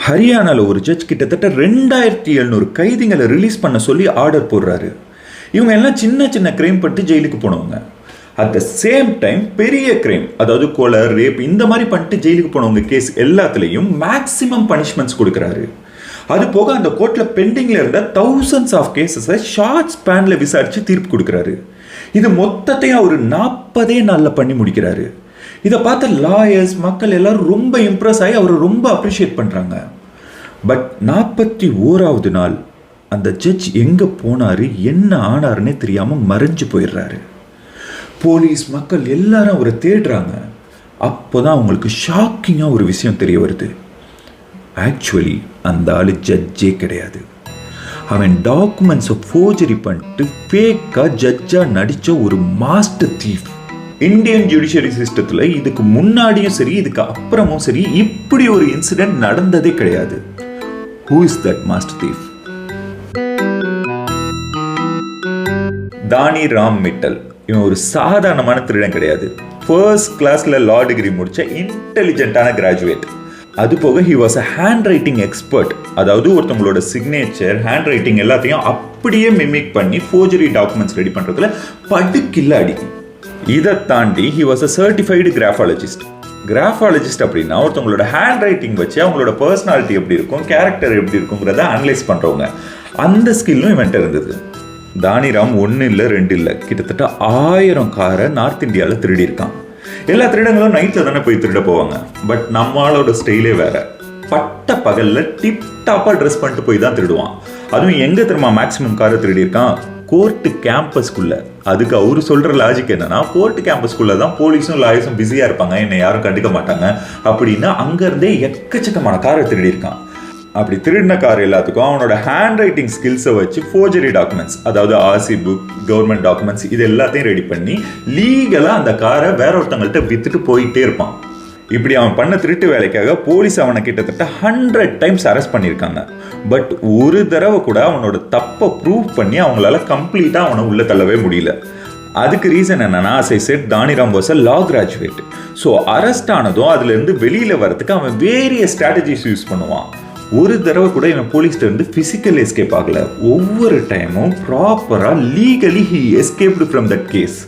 ஹரியானாவில் ஒரு ஜட்ஜ் கிட்டத்தட்ட 2700 கைதிகளை ரிலீஸ் பண்ண சொல்லி ஆர்டர் போடுறாரு. இவங்க எல்லாம் சின்ன சின்ன கிரைம் பண்ணிட்டு ஜெயிலுக்கு போனவங்க. அட் த சேம் டைம் பெரிய கிரைம், அதாவது கொலை, ரேப் இந்த மாதிரி பண்ணிட்டு ஜெயிலுக்கு போனவங்க கேஸ் எல்லாத்துலேயும் மேக்ஸிமம் பனிஷ்மெண்ட்ஸ் கொடுக்குறாரு. அது போக அந்த கோர்ட்டில் பெண்டிங்கில் இருந்த thousands ஆஃப் கேசஸை ஷார்ட் ஸ்பேனில் விசாரித்து தீர்ப்பு கொடுக்குறாரு. இது மொத்தத்தையும் அவர் 40 நாளில் பண்ணி முடிக்கிறாரு. இதை பார்த்த லாயர்ஸ், மக்கள் எல்லாரும் ரொம்ப இம்ப்ரெஸ் ஆகி அவரை ரொம்ப அப்ரிஷியேட் பண்ணுறாங்க. பட் 41வது நாள் அந்த ஜட்ஜ் எங்கே போனார், என்ன ஆனாருன்னே தெரியாமல் மறைஞ்சு போயிடுறாரு. போலீஸ், மக்கள் எல்லாரும் அவரை தேடுறாங்க. அப்போ தான் அவங்களுக்கு ஷாக்கிங்காக ஒரு விஷயம் தெரிய வருது. ஆக்சுவலி அந்த ஆள் ஜட்ஜே கிடையாது. அவன் டாக்குமெண்ட்ஸை ஃபோர்ஜரி பண்ணிட்டு ஃபேக்காக ஜட்ஜாக நடித்த ஒரு மாஸ்டர் தீஃப். இந்தியன் ஜுடிஷியரி சிஸ்டத்தில் இதுக்கு முன்னாடியும் சரி இதுக்கு அப்புறமும் சரி இப்படி ஒரு இன்சிடென்ட் நடந்ததே கிடையாது. Who is that master thief? தானி ராம் மிட்டல். இவன் ஒரு சாதாரணமான திருடன் கிடையாது. ஃபர்ஸ்ட் கிளாஸ்ல லா டிகிரி முடிச்ச இன்டெலிஜென்ட்டான கிராஜுவேட். அது போக he was a hand writing expert. அதாவது ஒருத்தவங்களோட சிக்னேச்சர், ஹேண்ட் ரைட்டிங் எல்லாத்தையும் அப்படியே மிமிக் பண்ணி ஃபோர்ஜரி டாக்குமெண்ட்ஸ் ரெடி பண்ணுறதுல படுக்கில்ல அடி. இதை தாண்டி ஹி வாஸ் அ சர்டிஃபைடு கிராஃபாலஜிஸ்ட். கிராஃபாலஜிஸ்ட் அப்படின்னா ஒருத்தவங்களோட ஹேண்ட் ரைட்டிங் வச்சு அவங்களோட பர்சனாலிட்டி எப்படி இருக்கும், கேரக்டர் எப்படி இருக்குங்கிறத அனலைஸ் பண்ணுறவங்க. அந்த ஸ்கில்லும் இவன்ட்ட இருந்தது. தானிராம் 1 இல்லை 2 இல்லை, கிட்டத்தட்ட 1000 காரை நார்த் இந்தியாவில் திருடி இருக்கான். எல்லா திருடங்களும் நைட்டில் தானே போய் திருட போவாங்க. பட் நம்மளோட ஸ்டைலே வேற. பட்ட பகலில் டிப் டாப்பாக ட்ரெஸ் பண்ணிட்டு போய் தான் திருடுவான். அதுவும் எங்கே தெரியுமா மேக்ஸிமம் காரை திருடி இருக்கான்? கோர்ட்டு கேம்பஸ்குள்ள. அதுக்கு அவரு சொல்ற லாஜிக் என்னன்னா, கோர்ட்டு கேம்பஸ்குள்ள தான் போலீஸும் லாயர்ஸும் பிஸியா இருப்பாங்க, என்னை யாரும் கண்டுக்க மாட்டாங்க அப்படின்னு அங்கிருந்தே எக்கச்சக்கமான காரை திருடி இருக்கான். அப்படி திருடின கார் எல்லாத்துக்கும் அவனோட ஹேண்ட் ரைட்டிங் ஸ்கில்ஸை வச்சு ஃபோர்ஜரி டாக்குமெண்ட்ஸ், அதாவது ஆர்சி புக், கவர்மெண்ட் டாக்குமெண்ட்ஸ் இது எல்லாத்தையும் ரெடி பண்ணி லீகலாக அந்த காரை வேற ஒருத்தவங்கள்ட்ட வித்துட்டு போயிட்டே இருப்பான். இப்படி அவன் பண்ண திருட்டு வேலைக்காக போலீஸ் அவனை கிட்டத்தட்ட 100 டைம்ஸ் அரெஸ்ட் பண்ணியிருக்காங்க. பட் ஒரு தடவை கூட அவனோட தப்பை ப்ரூவ் பண்ணி அவங்களால கம்ப்ளீட்டாக அவனை உள்ள தள்ளவே முடியல. அதுக்கு ரீசன் என்னன்னா, as I said, Dhaniram was a law graduate. So arrest ஆனதும் அதுலேருந்து வெளியில் வரதுக்கு அவன் வேரிய ஸ்ட்ராட்டஜிஸ் யூஸ் பண்ணுவான். ஒரு தடவை கூட இவன் போலீஸ்ல இருந்து பிசிக்கல் எஸ்கேப் ஆகல. ஒவ்வொரு டைமும் ப்ராப்பராக legally he escaped from that case.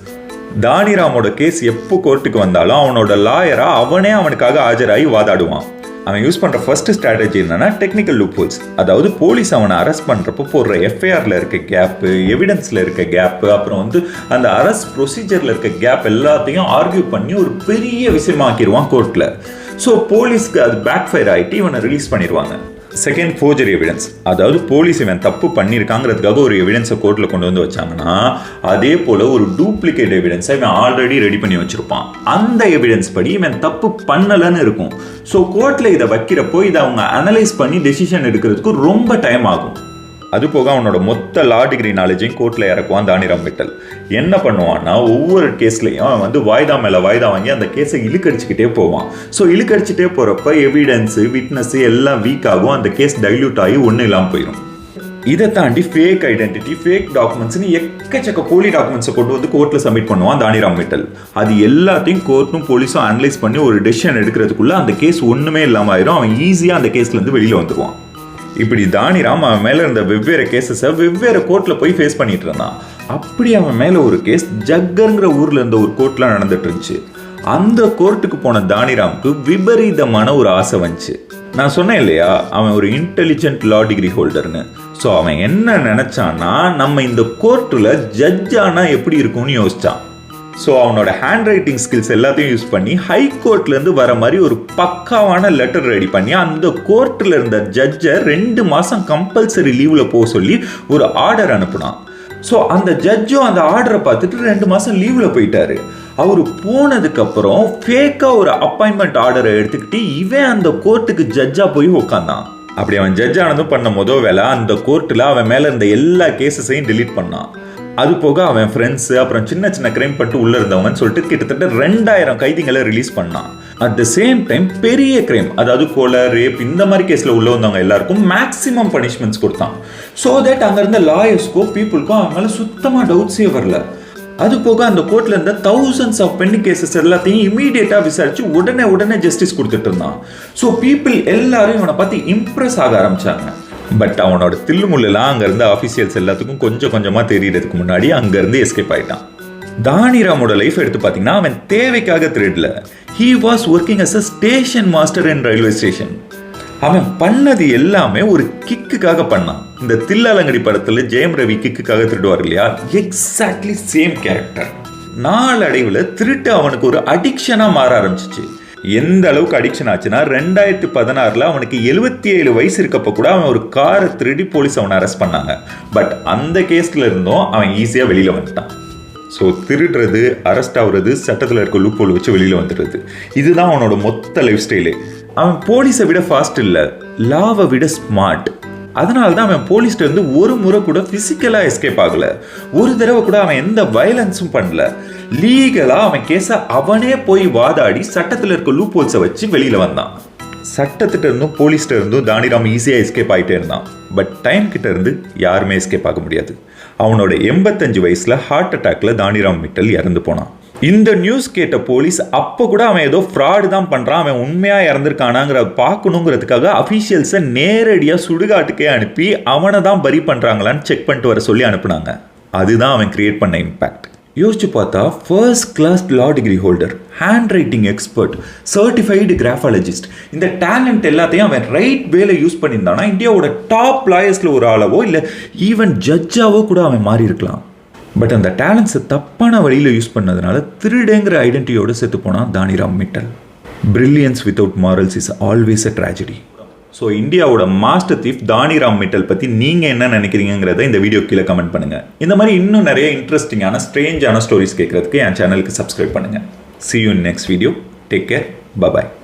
தானிராமோட கேஸ் எப்போ கோர்ட்டுக்கு வந்தாலும் அவனோட லாயரா அவனே அவனுக்காக ஆஜராகி வாதாடுவான். அவன் யூஸ் பண்ணுற ஃபர்ஸ்ட் ஸ்ட்ராட்டஜி என்னன்னா டெக்னிக்கல் லூப்ஹோல்ஸ். அதாவது போலீஸ் அவனை அரெஸ்ட் பண்ணுறப்போ போடுற எஃப்ஐஆரில் இருக்க கேப்பு, எவிடன்ஸில் இருக்க கேப்பு, அப்புறம் அந்த அரெஸ்ட் ப்ரொசீஜரில் இருக்க கேப் எல்லாத்தையும் ஆர்கியூ பண்ணி ஒரு பெரிய விஷயமாக்கிடுவான் கோர்ட்டில். ஸோ போலீஸ்க்கு அது பேக் ஃபயர் ஆகிட்டு இவனை ரிலீஸ் பண்ணிடுவாங்க. Second, forgery evidence. அதாவது போலீஸ் இவன் தப்பு பண்ணியிருக்காங்கிறதுக்காக ஒரு எவிடன்ஸை கோர்ட்டில் கொண்டு வந்து வச்சாங்கன்னா அதே போல் ஒரு டூப்ளிகேட் எவிடன்ஸை இவன் ஆல்ரெடி ரெடி பண்ணி வச்சுருப்பான். அந்த எவிடன்ஸ் படி இவன் தப்பு பண்ணலைன்னு இருக்கும். ஸோ கோர்ட்டில் இதை வைக்கிறப்போ இதை அவங்க அனலைஸ் பண்ணி டெசிஷன் எடுக்கிறதுக்கு ரொம்ப டைம் ஆகும். அது போக அவனோட மொத்த லா டிகிரி நாலேஜையும் கோர்ட்டில் இறக்குவான் தானிராம் மிட்டல். என்ன பண்ணுவான்னா, ஒவ்வொரு கேஸ்லையும் அவன் வாய்தா மேலே வாய்தா வாங்கி அந்த கேஸை இழுக்கடிச்சுக்கிட்டே போவான். ஸோ இழுக்கடிச்சுட்டே போகிறப்ப எவிடன்ஸு, விட்னஸ்ஸு எல்லாம் வீக் ஆகும். அந்த கேஸ் டைல்யூட் ஆகி ஒன்றும் இல்லாமல் போயிடும். இதை தாண்டி ஃபேக் ஐடென்டிட்டி, ஃபேக் டாக்குமெண்ட்ஸ்னு எக்கச்சக்க போலி டாக்குமெண்ட்ஸை கொண்டு வந்து கோர்ட்டில் சப்மிட் பண்ணுவான் தானிராம் மிட்டல். அது எல்லாத்தையும் கோர்ட்டும் போலீஸும் அனலைஸ் பண்ணி ஒரு டெசிஷன் எடுக்கிறதுக்குள்ளே அந்த கேஸ் ஒன்றுமே இல்லாமல் ஆயிரும். அவன் ஈஸியாக அந்த கேஸ்லேருந்து வெளியில் வந்துடுவான். இப்படி தானிராம் அவன் மேலே இருந்த வெவ்வேறு கேஸஸை வெவ்வேறு கோர்ட்டில் போய் ஃபேஸ் பண்ணிட்டு இருந்தான். அப்படி அவன் மேலே ஒரு கேஸ் ஜக்கர்ங்கிற ஊரில் இருந்த ஒரு கோர்ட்டில் நடந்துட்டு இருந்துச்சு. அந்த கோர்ட்டுக்கு போன தானிராமுக்கு விபரீதமான ஒரு ஆசை வந்துச்சு. நான் சொன்னேன் இல்லையா, அவன் ஒரு இன்டெலிஜென்ட் லா டிகிரி ஹோல்டர்னு. ஸோ அவன் என்ன நினச்சான்னா, நம்ம இந்த கோர்ட்டில் ஜட்ஜ் ஆனால் எப்படி இருக்கும்னு யோசிச்சான். ஸோ அவனோட ஹேண்ட் ரைட்டிங் ஸ்கில்ஸ் எல்லாத்தையும் யூஸ் பண்ணி ஹை கோர்ட்லேருந்து வர மாதிரி ஒரு பக்காவான லெட்டர் ரெடி பண்ணி அந்த கோர்ட்டில் இருந்த ஜட்ஜை 2 மாதம் கம்பல்சரி லீவில் போக சொல்லி ஒரு ஆர்டர் அனுப்புனான். ஸோ அந்த ஜட்ஜும் அந்த ஆர்டரை பார்த்துட்டு 2 மாதம் லீவில் போயிட்டாரு. அவர் போனதுக்கப்புறம் ஃபேக்காக ஒரு அப்பாயின்மெண்ட் ஆர்டரை எடுத்துக்கிட்டு இவன் அந்த கோர்ட்டுக்கு ஜட்ஜாக போய் உட்காந்தான். அப்படி அவன் ஜட்ஜ் ஆனதும் பண்ண முதல் வேலை அந்த கோர்ட்டில் அவன் மேலே இருந்த எல்லா கேஸஸையும் டெலீட் பண்ணான். அது போக அவன் ஃப்ரெண்ட்ஸு, அப்புறம் சின்ன சின்ன கிரைம் பண்ணிட்டு உள்ளே இருந்தவங்கன்னு சொல்லிட்டு கிட்டத்தட்ட 2000 கைதிகளை ரிலீஸ் பண்ணான். அட் த சேம் டைம் பெரிய கிரைம், அதாவது கொலை, ரேப் இந்த மாதிரி கேஸில் உள்ள வந்தவங்க எல்லாருக்கும் மேக்ஸிமம் பனிஷ்மெண்ட்ஸ் கொடுத்தான். ஸோ தட் அங்கே இருந்த லாயர்ஸ்க்கோ பீப்புளுக்கோ அவன் மேலே சுத்தமாக டவுட்ஸே வரல. அது போக அந்த கோர்ட்ல இருந்த thousands ஆஃப் பெண்டிங் கேசஸ் எல்லாத்தையும் இமீடியட்டா விசாரிச்சு உடனே ஜஸ்டிஸ் கொடுத்துட்டு இருந்தான். ஸோ பீப்புள் எல்லாரும் இவனை பார்த்து இம்ப்ரெஸ் ஆக ஆரம்பிச்சாங்க. பட் அவனோட தில்லுமுள்ளெல்லாம் அங்க இருந்த ஆஃபீஷியல்ஸ் எல்லாத்துக்கும் கொஞ்சமா தெரியறதுக்கு முன்னாடி அங்க இருந்து எஸ்கேப் ஆயிட்டான். தானிராமோட லைஃப் எடுத்து பார்த்தீங்கன்னா அவன் தேவைக்காக திருடல. He was working as a station master in railway station. அவன் பண்ணது எல்லாமே ஒரு கிக்குக்காக பண்ணான். இந்த தில்லாலங்கடி படத்துல ஜெயம் ரவி கிக்குக்காக திருடுவார் இல்லையா, எக்ஸாக்ட்லி சேம் கேரக்டர். நாளடைவில் திருட்டு அவனுக்கு ஒரு அடிக்ஷனா மாற ஆரம்பிச்சிச்சு. எந்த அளவுக்கு அடிக்ஷன் ஆச்சுன்னா 2016 அவனுக்கு 77 வயசு இருக்கப்ப கூட அவன் ஒரு காரை திருடி போலீஸ் அவனை அரெஸ்ட் பண்ணாங்க. பட் அந்த கேஸ்ல இருந்தும் அவன் ஈஸியா வெளியில வந்துட்டான். ஸோ திருடுறது, அரெஸ்ட் ஆகுறது, சட்டத்தில் இருக்க லூப்போல் வச்சு வெளியில் வந்துடுறது, இதுதான் அவனோட மொத்த லைஃப் ஸ்டைலு. அவன் போலீஸை விட ஃபாஸ்ட் இல்லை, லாவை விட ஸ்மார்ட். அதனால தான் அவன் போலீஸ்ல இருந்து ஒரு முறை கூட ஃபிசிக்கலாக எஸ்கேப் ஆகலை. ஒரு தடவை கூட அவன் எந்த வயலன்ஸும் பண்ணல. லீகலாக அவன் கேஸை அவனே போய் வாதாடி சட்டத்தில் இருக்க லூப்போல்ஸை வச்சு வெளியில் வந்தான். சட்டத்திட்ட இருந்தும் போலீஸ்ட இருந்தும் தானிராம் ஈஸியாக எஸ்கேப் ஆகிட்டே இருந்தான். பட் டைம் கிட்ட இருந்து யாருமே எஸ்கேப் ஆக முடியாது. அவனோட 85 வயசுல ஹார்ட் அட்டாக்ல தானிராம் மிட்டல் இறந்து போனான். இந்த நியூஸ் கேட்ட போலீஸ் அப்போ கூட அவன் ஏதோ ஃப்ராடு தான் பண்றான், அவன் உண்மையா இறந்துருக்கானாங்கிற பார்க்கணுங்கிறதுக்காக அஃபீஷியல்ஸை நேரடியாக சுடுகாட்டுக்கே அனுப்பி அவனை தான் பரி பண்றாங்களான்னு செக் பண்ணிட்டு வர சொல்லி அனுப்புனாங்க. அதுதான் அவன் கிரியேட் பண்ண இம்பாக்ட். யோசிச்சு பார்த்தா first class law degree holder, handwriting expert, certified graphologist, இந்த டேலண்ட் எல்லாத்தையும் அவன் ரைட் வேலை யூஸ் பண்ணியிருந்தானா இந்தியாவோட டாப் லாயர்ஸில் ஒரு ஆளவோ இல்லை ஈவன் ஜட்ஜாவோ கூட அவன் மாறி இருக்கலாம். பட் அந்த டேலண்ட்ஸை தப்பான வழியில் யூஸ் பண்ணதுனால திருடேங்கிற ஐடென்டிட்டியோட செத்து போனான் Dhaniram Mittal. Brilliance without morals is always a tragedy. So இந்தியாவோட மாஸ்டர் தீஃப் தானிராம் மிட்டல் பற்றி நீங்கள் என்ன நினைக்கிறீங்கிறத இந்த வீடியோ கீழே கமெண்ட் பண்ணுங்கள். இந்த மாதிரி இன்னும் நிறைய இன்ட்ரெஸ்டிங்கான ஸ்ட்ரேஞ்சான ஸ்டோரிஸ் கேட்குறதுக்கு என் சேனலுக்கு சப்ஸ்கிரைப் பண்ணுங்கள். See you in next video. Take care. Bye-bye.